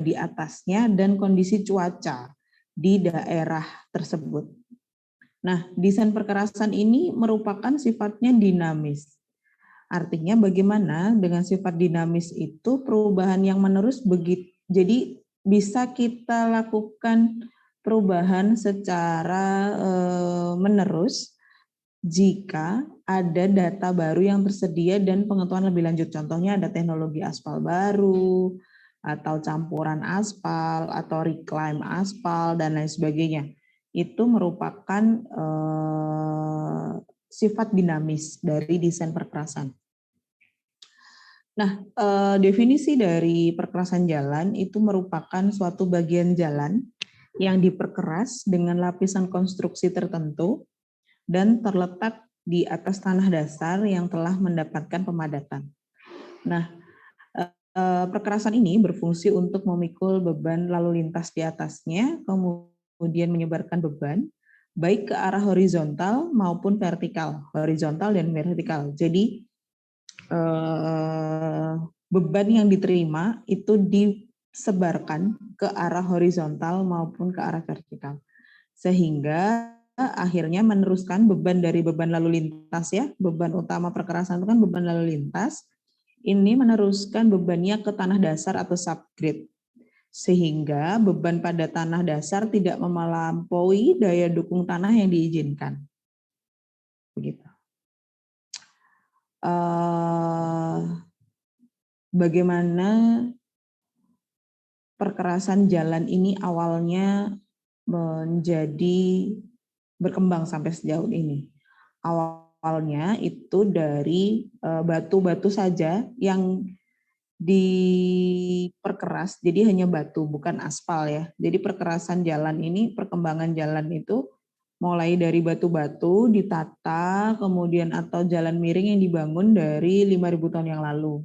di atasnya dan kondisi cuaca di daerah tersebut. Nah, desain perkerasan ini merupakan sifatnya dinamis. Artinya bagaimana dengan sifat dinamis itu perubahan yang menerus begitu. Jadi bisa kita lakukan perubahan secara menerus jika ada data baru yang tersedia dan pengetahuan lebih lanjut. Contohnya ada teknologi aspal baru, atau campuran aspal, atau reclaim aspal, dan lain sebagainya. Itu merupakan sifat dinamis dari desain perkerasan. Nah, definisi dari perkerasan jalan itu merupakan suatu bagian jalan yang diperkeras dengan lapisan konstruksi tertentu dan terletak di atas tanah dasar yang telah mendapatkan pemadatan. Nah, perkerasan ini berfungsi untuk memikul beban lalu lintas di atasnya, kemudian menyebarkan beban, baik ke arah horizontal maupun vertikal, horizontal dan vertikal. Jadi, beban yang diterima itu disebarkan ke arah horizontal maupun ke arah vertikal. Sehingga akhirnya meneruskan beban dari beban lalu lintas ya, beban utama perkerasan itu kan beban lalu lintas, ini meneruskan bebannya ke tanah dasar atau subgrade. Sehingga beban pada tanah dasar tidak melampaui daya dukung tanah yang diizinkan. Begitu. Bagaimana perkerasan jalan ini awalnya menjadi berkembang sampai sejauh ini. Awalnya itu dari batu-batu saja yang diperkeras, jadi hanya batu, bukan aspal ya. Jadi perkerasan jalan ini, perkembangan jalan itu mulai dari batu-batu ditata, kemudian atau jalan miring yang dibangun dari 5.000 tahun yang lalu.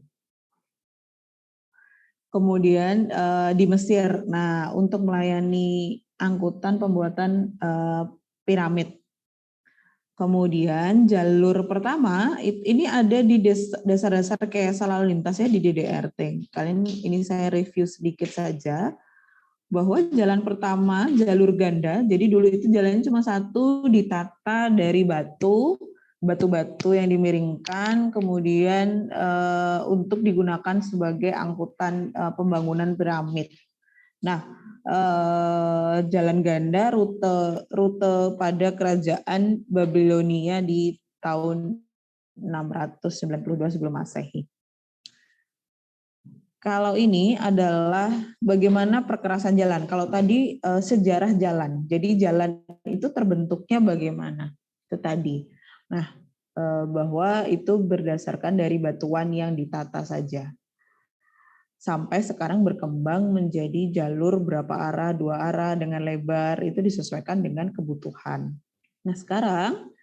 Kemudian di Mesir, nah untuk melayani angkutan pembuatan piramid. Kemudian jalur pertama ini ada di dasar-dasar rekayasa lalu lintas ya di DDRT. Kalian ini saya review sedikit saja bahwa jalan pertama jalur ganda. Jadi dulu itu jalannya cuma satu, ditata dari batu-batu yang dimiringkan, kemudian untuk digunakan sebagai angkutan pembangunan piramid. Nah, jalan ganda rute pada kerajaan Babilonia di tahun 692 sebelum Masehi. Kalau ini adalah bagaimana perkerasan jalan. Kalau tadi sejarah jalan. Jadi jalan itu terbentuknya bagaimana? Itu tadi. Nah, bahwa itu berdasarkan dari batuan yang ditata saja. Sampai sekarang berkembang menjadi jalur berapa arah, 2 arah dengan lebar, itu disesuaikan dengan kebutuhan. Nah sekarang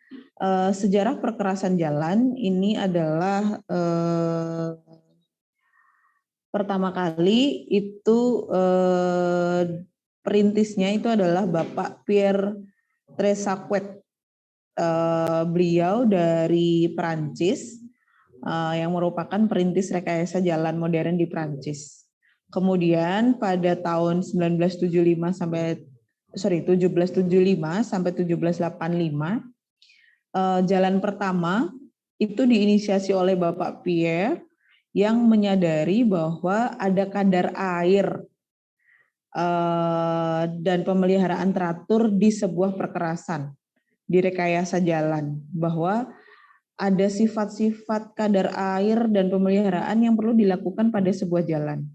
sejarah perkerasan jalan ini adalah pertama kali itu perintisnya itu adalah Bapak Pierre Tresaquet. Beliau dari Perancis yang merupakan perintis rekayasa jalan modern di Prancis. Kemudian pada tahun 1775 sampai 1785 jalan pertama itu diinisiasi oleh Bapak Pierre yang menyadari bahwa ada kadar air dan pemeliharaan teratur di sebuah perkerasan di rekayasa jalan, bahwa ada sifat-sifat kadar air dan pemeliharaan yang perlu dilakukan pada sebuah jalan.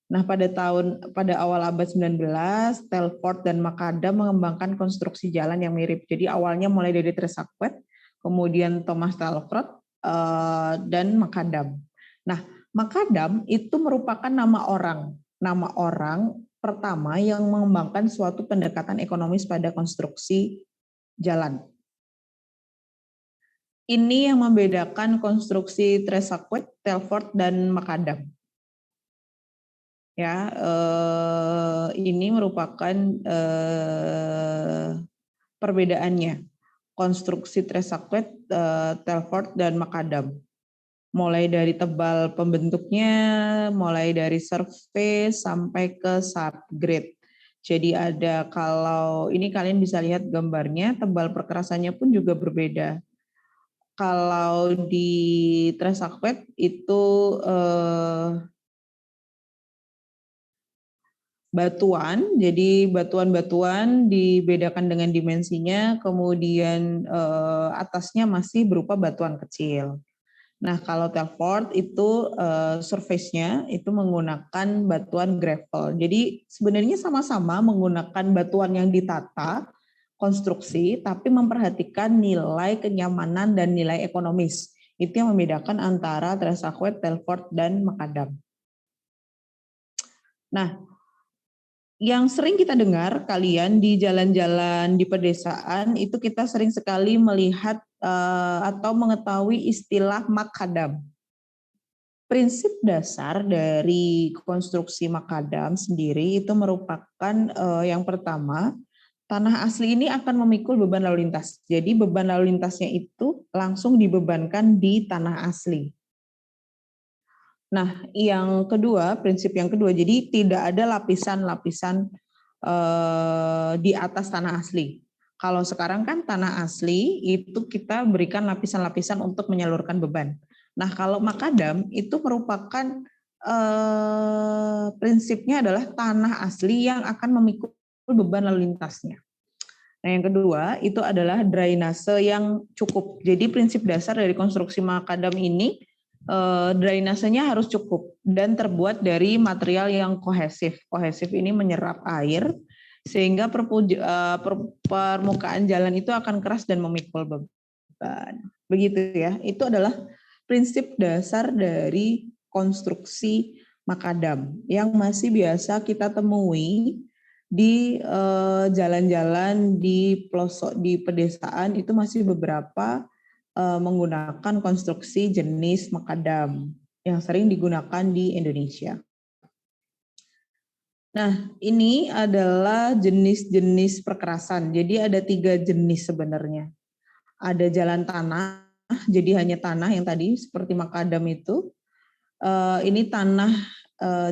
Nah, pada awal abad 19, Telford dan Macadam mengembangkan konstruksi jalan yang mirip. Jadi awalnya mulai dari Tresaquet, kemudian Thomas Telford dan Macadam. Nah, Macadam itu merupakan nama orang pertama yang mengembangkan suatu pendekatan ekonomis pada konstruksi jalan. Ini yang membedakan konstruksi Tresaquet, Telford, dan Macadam. Ya, ini merupakan perbedaannya konstruksi Tresaquet, Telford, dan Macadam. mulai dari tebal pembentuknya, mulai dari surface sampai ke subgrade. Jadi ada, kalau ini kalian bisa lihat gambarnya, tebal perkerasannya pun juga berbeda. Kalau di Tresakpet itu batuan, jadi batuan-batuan dibedakan dengan dimensinya, kemudian atasnya masih berupa batuan kecil. Nah, kalau Telford itu surface-nya itu menggunakan batuan gravel. Jadi sebenarnya sama-sama menggunakan batuan yang ditata, konstruksi, tapi memperhatikan nilai kenyamanan dan nilai ekonomis. Itu yang membedakan antara Tresakpet, Telford, dan Macadam. Nah, yang sering kita dengar kalian di jalan-jalan di pedesaan itu kita sering sekali melihat atau mengetahui istilah makadam. Prinsip dasar dari konstruksi makadam sendiri itu merupakan yang pertama, tanah asli ini akan memikul beban lalu lintas. Jadi beban lalu lintasnya itu langsung dibebankan di tanah asli. Nah, yang kedua, prinsip yang kedua, jadi tidak ada lapisan-lapisan di atas tanah asli. Kalau sekarang kan tanah asli itu kita berikan lapisan-lapisan untuk menyalurkan beban. Nah, kalau makadam itu merupakan prinsipnya adalah tanah asli yang akan memikul beban lalu lintasnya. Nah, yang kedua itu adalah drainase yang cukup. Jadi prinsip dasar dari konstruksi makadam ini drainasenya harus cukup dan terbuat dari material yang kohesif. Kohesif ini menyerap air sehingga permukaan jalan itu akan keras dan memikul beban. Begitu ya. Itu adalah prinsip dasar dari konstruksi makadam yang masih biasa kita temui di jalan-jalan di pelosok di pedesaan. Itu masih beberapa menggunakan konstruksi jenis makadam yang sering digunakan di Indonesia. Nah, ini adalah jenis-jenis perkerasan. Jadi ada 3 jenis sebenarnya. Ada jalan tanah, jadi hanya tanah yang tadi seperti makadam itu. Ini tanah,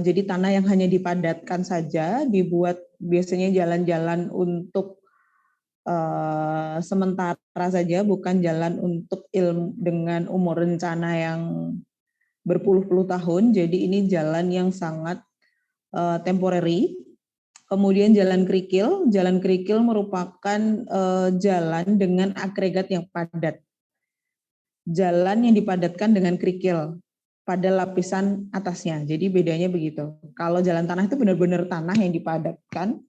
jadi tanah yang hanya dipadatkan saja, dibuat biasanya jalan-jalan untuk sementara saja, bukan jalan untuk dengan umur rencana yang berpuluh-puluh tahun. Jadi ini jalan yang sangat temporary. Kemudian jalan kerikil merupakan jalan dengan agregat yang padat. Jalan yang dipadatkan dengan kerikil pada lapisan atasnya. Jadi bedanya begitu. Kalau jalan tanah itu benar-benar tanah yang dipadatkan.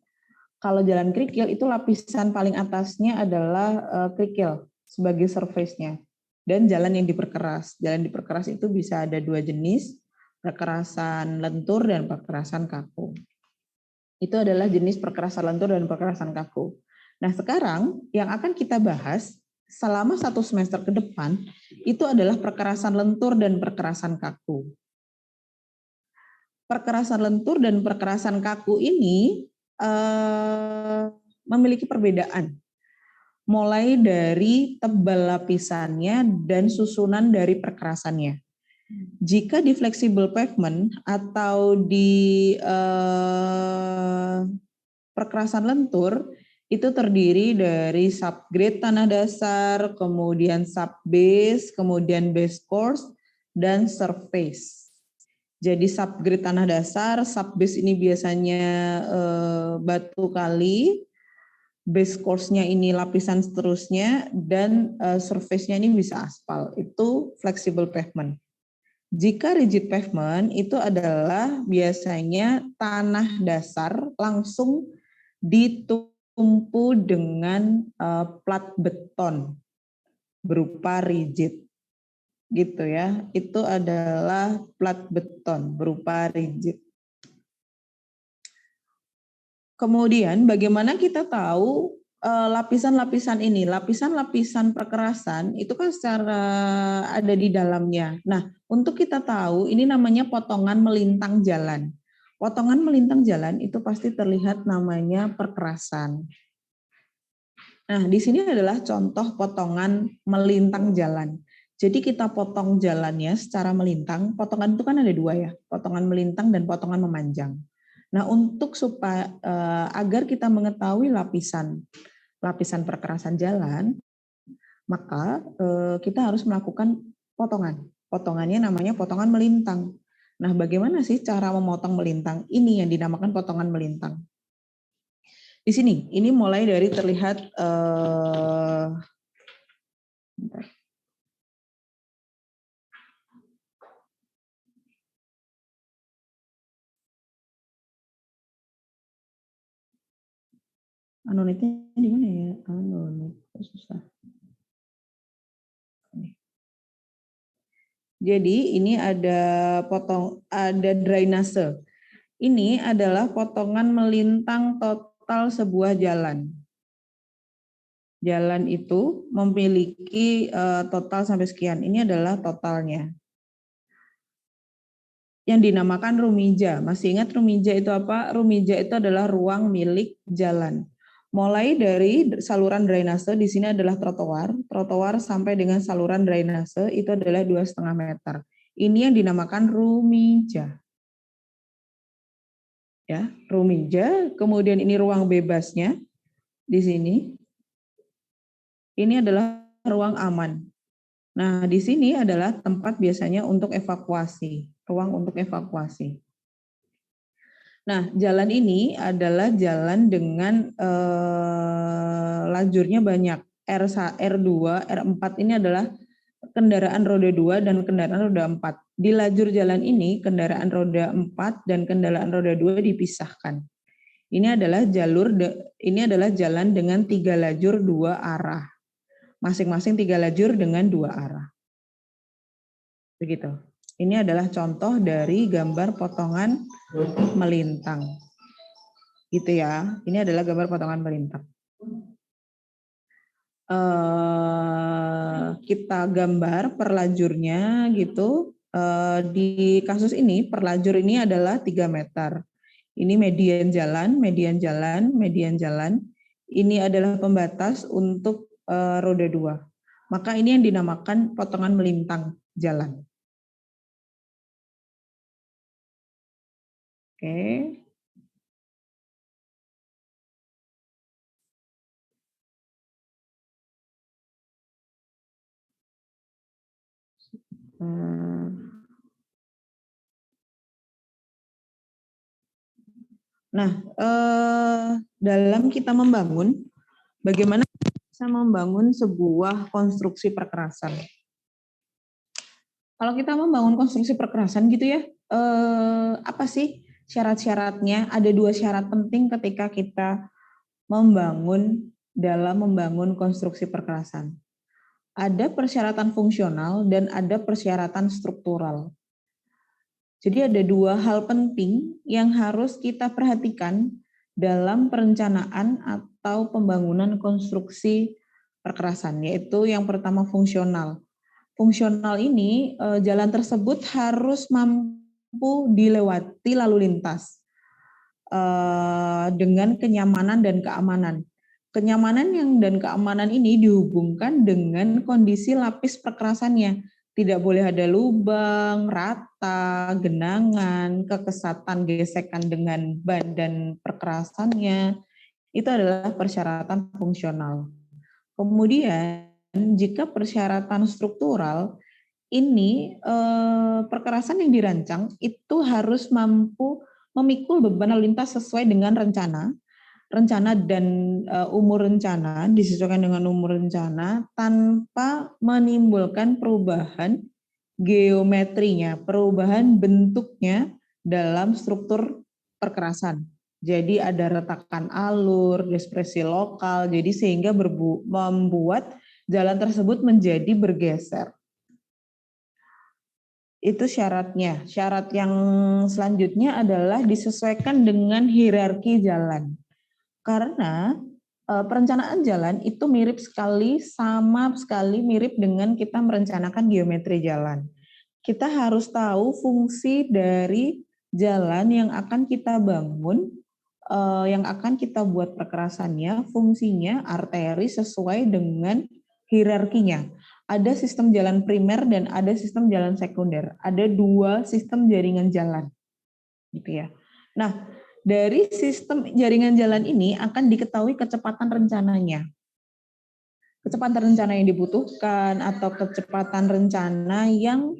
Kalau jalan kerikil itu lapisan paling atasnya adalah kerikil sebagai surface-nya. Dan jalan yang diperkeras. Jalan diperkeras itu bisa ada 2 jenis, perkerasan lentur dan perkerasan kaku. Itu adalah jenis perkerasan lentur dan perkerasan kaku. Nah, sekarang yang akan kita bahas selama 1 semester ke depan itu adalah perkerasan lentur dan perkerasan kaku. Perkerasan lentur dan perkerasan kaku ini memiliki perbedaan. Mulai dari tebal lapisannya dan susunan dari perkerasannya. Jika di flexible pavement atau di perkerasan lentur itu terdiri dari subgrade tanah dasar, kemudian subbase, kemudian base course, dan surface. Jadi subgrade tanah dasar, subbase ini biasanya batu kali, base course-nya ini lapisan seterusnya, dan surface-nya ini bisa aspal. Itu flexible pavement. Jika rigid pavement itu adalah biasanya tanah dasar langsung ditumpu dengan plat beton berupa rigid, gitu ya. Itu adalah plat beton berupa rigid. Kemudian bagaimana kita tahu lapisan-lapisan ini, lapisan-lapisan perkerasan itu kan secara ada di dalamnya. Nah, untuk kita tahu ini namanya potongan melintang jalan. Potongan melintang jalan itu pasti terlihat namanya perkerasan. Nah, di sini adalah contoh potongan melintang jalan. Jadi kita potong jalannya secara melintang. Potongan itu kan ada dua ya, potongan melintang dan potongan memanjang. Nah, untuk supaya agar kita mengetahui lapisan perkerasan jalan, maka kita harus melakukan potongan. Potongannya namanya potongan melintang. Nah, bagaimana sih cara memotong melintang? Ini yang dinamakan potongan melintang. Di sini, ini mulai dari terlihat anonitnya di mana ya? Anonit, susah. Jadi ini ada drainase. Ini adalah potongan melintang total sebuah jalan. Jalan itu memiliki total sampai sekian. Ini adalah totalnya. Yang dinamakan rumija. Masih ingat rumija itu apa? Rumija itu adalah ruang milik jalan. Mulai dari saluran drainase, di sini adalah trotoar sampai dengan saluran drainase itu adalah 2,5 meter. Ini yang dinamakan rumija. Ya, rumija, kemudian ini ruang bebasnya di sini. Ini adalah ruang aman. Nah, di sini adalah tempat biasanya untuk evakuasi, ruang untuk evakuasi. Nah, jalan ini adalah jalan dengan lajurnya banyak. R2, R4 ini adalah kendaraan roda 2 dan kendaraan roda 4. Di lajur jalan ini, kendaraan roda 4 dan kendaraan roda 2 dipisahkan. Ini adalah jalan dengan 3 lajur 2 arah. Masing-masing 3 lajur dengan 2 arah. Begitu. Ini adalah contoh dari gambar potongan melintang. Gitu ya. Ini adalah gambar potongan melintang. Kita gambar per lajurnya gitu. Di kasus ini per lajur ini adalah 3 meter. Ini median jalan. Ini adalah pembatas untuk roda 2. Maka ini yang dinamakan potongan melintang jalan. Oke. Nah, dalam kita membangun, bagaimana bisa membangun sebuah konstruksi perkerasan? Kalau kita membangun konstruksi perkerasan gitu ya, apa sih syarat-syaratnya? Ada 2 syarat penting ketika kita membangun konstruksi perkerasan. Ada persyaratan fungsional dan ada persyaratan struktural. Jadi ada 2 hal penting yang harus kita perhatikan dalam perencanaan atau pembangunan konstruksi perkerasan, yaitu yang pertama fungsional. Fungsional ini jalan tersebut harus mampu dilewati lalu lintas dengan kenyamanan dan keamanan. Kenyamanan dan keamanan ini dihubungkan dengan kondisi lapis perkerasannya. Tidak boleh ada lubang, rata, genangan, kekesatan, gesekan dengan badan perkerasannya. Itu adalah persyaratan fungsional. Kemudian jika persyaratan struktural, ini perkerasan yang dirancang itu harus mampu memikul beban lalu lintas sesuai dengan rencana dan umur rencana, disesuaikan dengan umur rencana tanpa menimbulkan perubahan geometrinya, perubahan bentuknya dalam struktur perkerasan. Jadi ada retakan alur, dispersi lokal, jadi sehingga membuat jalan tersebut menjadi bergeser. Itu syaratnya. Syarat yang selanjutnya adalah disesuaikan dengan hierarki jalan. Karena perencanaan jalan itu sama sekali mirip dengan kita merencanakan geometri jalan. Kita harus tahu fungsi dari jalan yang akan kita bangun, yang akan kita buat perkerasannya, fungsinya, arteri sesuai dengan hierarkinya. Ada sistem jalan primer dan ada sistem jalan sekunder. Ada 2 sistem jaringan jalan, gitu ya. Nah, dari sistem jaringan jalan ini akan diketahui kecepatan rencananya. Kecepatan rencana yang dibutuhkan atau kecepatan rencana yang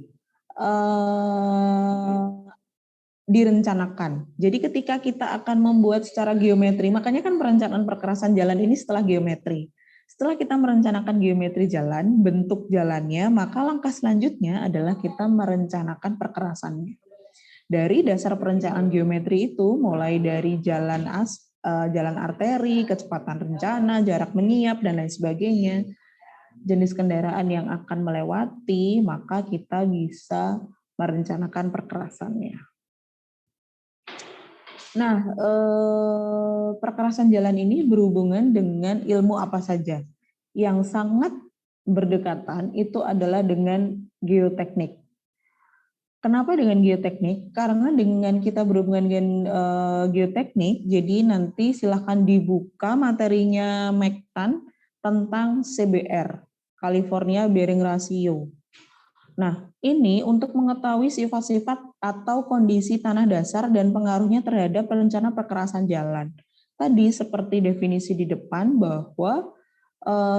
direncanakan. Jadi ketika kita akan membuat secara geometri, makanya kan perencanaan perkerasan jalan ini setelah geometri. Setelah kita merencanakan geometri jalan, bentuk jalannya, maka langkah selanjutnya adalah kita merencanakan perkerasannya. Dari dasar perencanaan geometri itu, mulai dari jalan arteri, kecepatan rencana, jarak menyiap, dan lain sebagainya, jenis kendaraan yang akan melewati, maka kita bisa merencanakan perkerasannya. Nah, perkerasan jalan ini berhubungan dengan ilmu apa saja. Yang sangat berdekatan itu adalah dengan geoteknik. Kenapa dengan geoteknik? Karena dengan kita berhubungan dengan geoteknik, jadi nanti silahkan dibuka materinya Mektan tentang CBR, California Bearing Ratio. Nah, ini untuk mengetahui sifat-sifat atau kondisi tanah dasar dan pengaruhnya terhadap rencana perkerasan jalan. Tadi seperti definisi di depan bahwa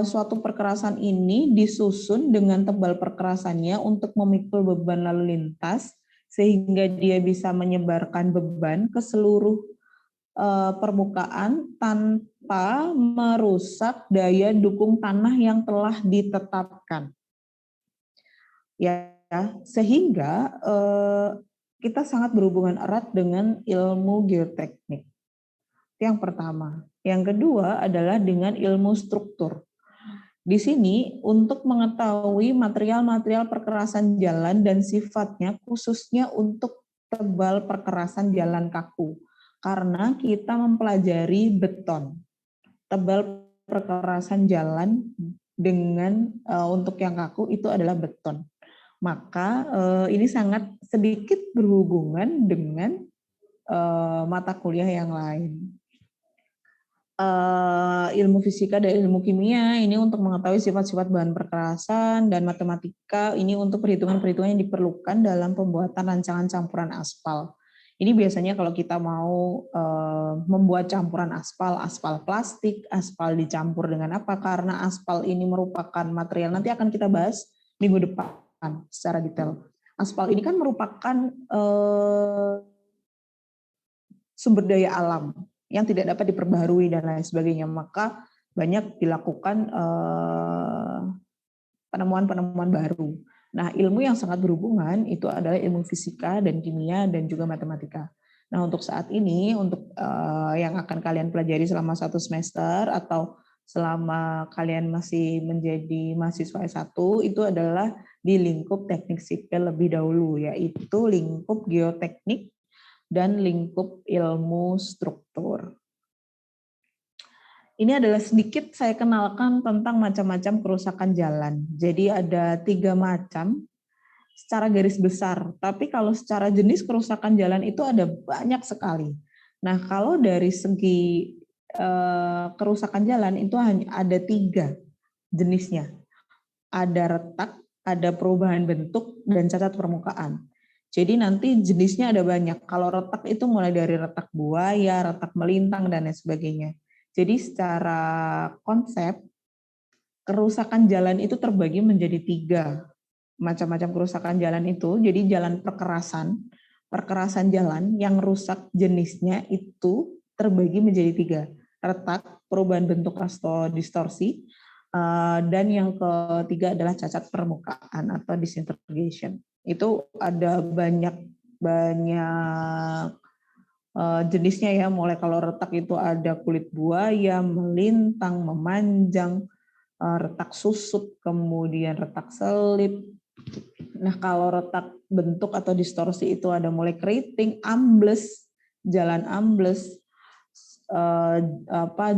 suatu perkerasan ini disusun dengan tebal perkerasannya untuk memikul beban lalu lintas sehingga dia bisa menyebarkan beban ke seluruh permukaan tanpa merusak daya dukung tanah yang telah ditetapkan. Ya, sehingga kita sangat berhubungan erat dengan ilmu geoteknik. Yang pertama. Yang kedua adalah dengan ilmu struktur. Di sini untuk mengetahui material-material perkerasan jalan dan sifatnya khususnya untuk tebal perkerasan jalan kaku. Karena kita mempelajari beton. Tebal perkerasan jalan dengan untuk yang kaku itu adalah beton. Maka ini sangat sedikit berhubungan dengan mata kuliah yang lain. Ilmu fisika dan ilmu kimia ini untuk mengetahui sifat-sifat bahan perkerasan, dan matematika ini untuk perhitungan-perhitungan yang diperlukan dalam pembuatan rancangan campuran aspal. Ini biasanya kalau kita mau membuat campuran aspal plastik, aspal dicampur dengan apa, karena aspal ini merupakan material, nanti akan kita bahas minggu depan secara detail. Aspal ini kan merupakan sumber daya alam yang tidak dapat diperbaharui dan lain sebagainya, maka banyak dilakukan penemuan-penemuan baru. Nah, ilmu yang sangat berhubungan itu adalah ilmu fisika dan kimia dan juga matematika. Nah, untuk saat ini, untuk yang akan kalian pelajari selama 1 semester atau selama kalian masih menjadi mahasiswa S1, itu adalah di lingkup teknik sipil lebih dahulu, yaitu lingkup geoteknik dan lingkup ilmu struktur. Ini adalah sedikit saya kenalkan tentang macam-macam kerusakan jalan. Jadi ada 3 macam secara garis besar, tapi kalau secara jenis kerusakan jalan itu ada banyak sekali. Nah, kalau dari segi kerusakan jalan itu hanya ada 3 jenisnya. Ada retak, ada perubahan bentuk, dan cacat permukaan. Jadi nanti jenisnya ada banyak. Kalau retak itu mulai dari retak buaya, retak melintang, dan lain sebagainya. Jadi secara konsep, kerusakan jalan itu terbagi menjadi 3 macam-macam kerusakan jalan itu. Jadi jalan perkerasan jalan yang rusak jenisnya itu terbagi menjadi 3. Retak, perubahan bentuk atau distorsi, dan yang ketiga adalah cacat permukaan atau disintegration. Itu ada banyak jenisnya ya, mulai kalau retak itu ada kulit buaya, melintang, memanjang, retak susut, kemudian retak selip. Nah, kalau retak bentuk atau distorsi itu ada mulai keriting, ambles, jalan ambles,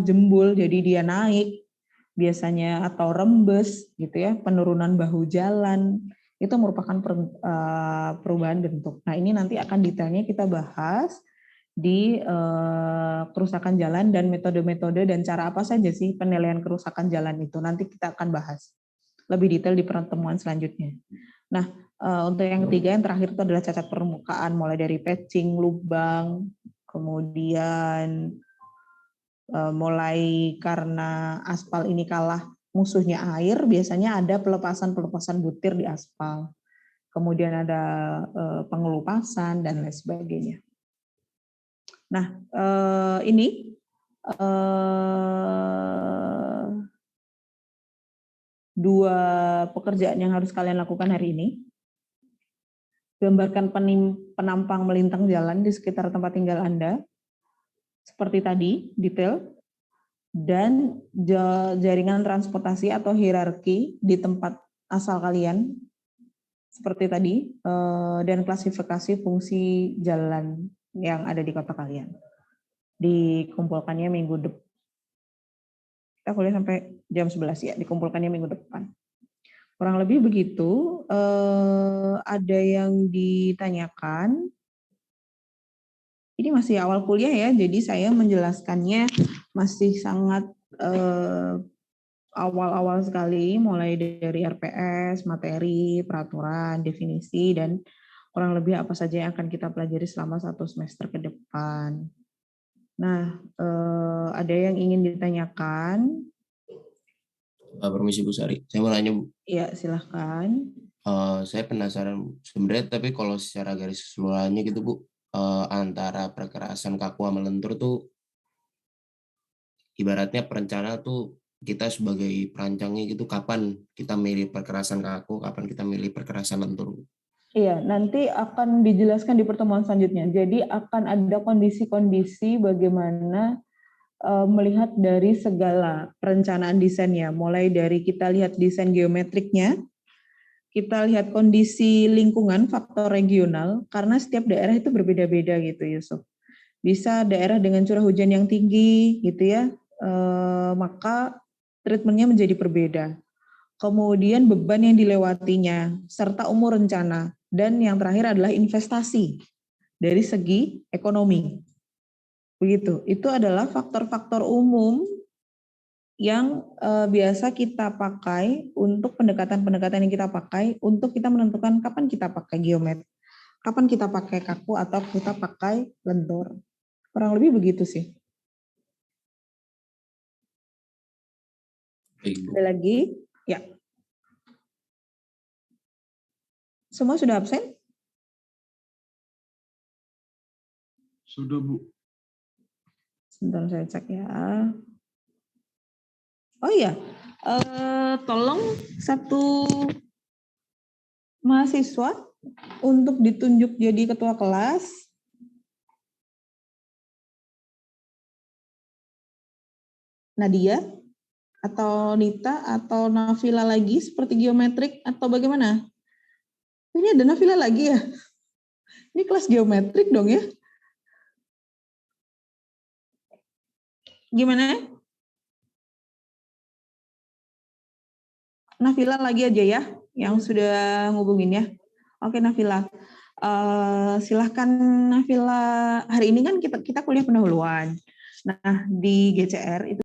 jembul, jadi dia naik biasanya, atau rembes gitu ya, penurunan bahu jalan, itu merupakan perubahan bentuk. Nah, ini nanti akan detailnya kita bahas di kerusakan jalan dan metode-metode dan cara apa saja sih penilaian kerusakan jalan itu, nanti kita akan bahas. lebih detail di pertemuan selanjutnya. Nah, untuk yang ketiga, yang terakhir itu adalah cacat permukaan, mulai dari patching, lubang, kemudian mulai karena aspal ini kalah musuhnya air, biasanya ada pelepasan-pelepasan butir di aspal. Kemudian ada pengelupasan dan lain sebagainya. Nah, ini dua pekerjaan yang harus kalian lakukan hari ini. Gambarkan penampang melintang jalan di sekitar tempat tinggal Anda, seperti tadi, detail, dan jaringan transportasi atau hierarki di tempat asal kalian, seperti tadi, dan klasifikasi fungsi jalan yang ada di kota kalian. Dikumpulkannya minggu depan. Kita kuliah sampai jam 11 ya, dikumpulkannya minggu depan. Kurang lebih begitu. Ada yang ditanyakan. Ini masih awal kuliah ya, jadi saya menjelaskannya masih sangat awal-awal sekali, mulai dari RPS, materi, peraturan, definisi, dan kurang lebih apa saja yang akan kita pelajari selama 1 semester ke depan. Nah, ada yang ingin ditanyakan? Permisi Bu Sari, saya mau nanya Bu. Iya, silahkan. Saya penasaran sebenarnya, tapi kalau secara garis keseluruhannya gitu Bu, antara perkerasan kaku sama lentur tuh ibaratnya perencana tuh kita sebagai perancangnya gitu, kapan kita milih perkerasan kaku, kapan kita milih perkerasan lentur? Iya, nanti akan dijelaskan di pertemuan selanjutnya. Jadi akan ada kondisi-kondisi bagaimana melihat dari segala perencanaan desainnya, mulai dari kita lihat desain geometriknya, kita lihat kondisi lingkungan, faktor regional, karena setiap daerah itu berbeda-beda gitu, Yusuf. Bisa daerah dengan curah hujan yang tinggi, gitu ya, maka treatmentnya menjadi berbeda. Kemudian beban yang dilewatinya, serta umur rencana, dan yang terakhir adalah investasi dari segi ekonomi. Begitu, itu adalah faktor-faktor umum yang biasa kita pakai untuk pendekatan-pendekatan yang kita pakai untuk kita menentukan kapan kita pakai geometri, kapan kita pakai kaku atau kita pakai lentur. Kurang lebih begitu sih. Ada lagi? Ya. Semua sudah absen? Sudah, Bu. Sebentar saya cek ya. Oh iya, tolong satu mahasiswa untuk ditunjuk jadi ketua kelas. Nadia atau Nita atau Nafila lagi seperti geometrik atau bagaimana? Ini ada Nafila lagi ya? Ini kelas geometrik dong ya? Gimana? Nafila lagi aja ya, yang sudah ngubungin ya. Oke Nafila, silahkan Nafila. Hari ini kan kita kuliah pendahuluan. Nah di GCR itu